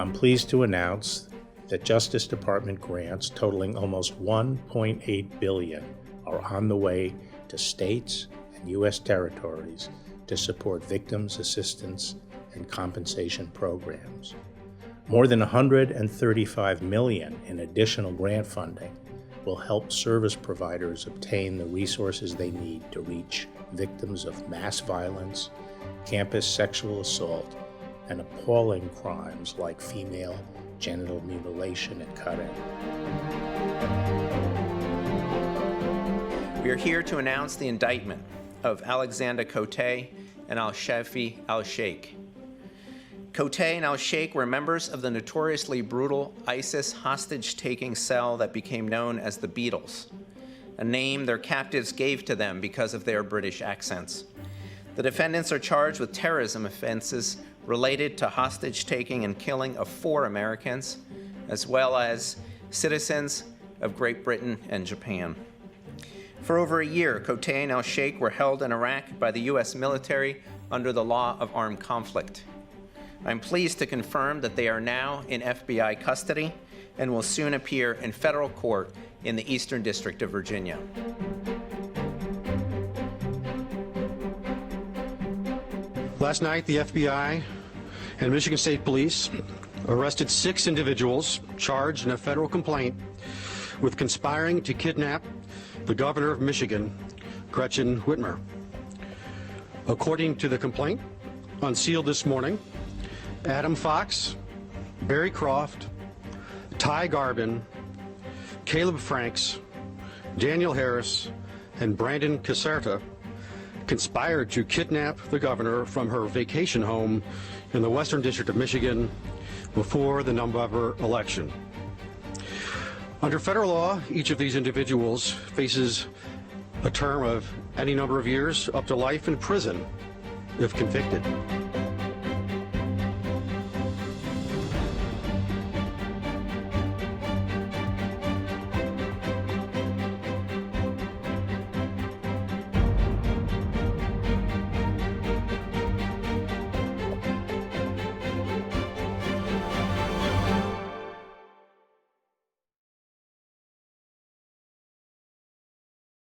I'm pleased to announce that Justice Department grants totaling almost $1.8 billion are on the way to states and U.S. territories to support victims' assistance and compensation programs. More than $135 million in additional grant funding will help service providers obtain the resources they need to reach victims of mass violence, campus sexual assault, and appalling crimes like female genital mutilation and cutting. We are here to announce the indictment of Alexander Cote and Al-Shafi al-Sheikh. Cote and al-Sheikh were members of the notoriously brutal ISIS hostage-taking cell that became known as the Beatles, a name their captives gave to them because of their British accents. The defendants are charged with terrorism offenses related to hostage-taking and killing of 4 Americans, as well as citizens of Great Britain and Japan. For over a year, Cote and al-Sheikh were held in Iraq by the U.S. military under the law of armed conflict. I'm pleased to confirm that they are now in FBI custody and will soon appear in federal court in the Eastern District of Virginia. Last night, the FBI and Michigan State Police arrested 6 individuals charged in a federal complaint with conspiring to kidnap the governor of Michigan, Gretchen Whitmer. According to the complaint, unsealed this morning, Adam Fox, Barry Croft, Ty Garbin, Caleb Franks, Daniel Harris, and Brandon Caserta conspired to kidnap the governor from her vacation home in the Western District of Michigan before the November election. Under federal law, each of these individuals faces a term of any number of years up to life in prison if convicted.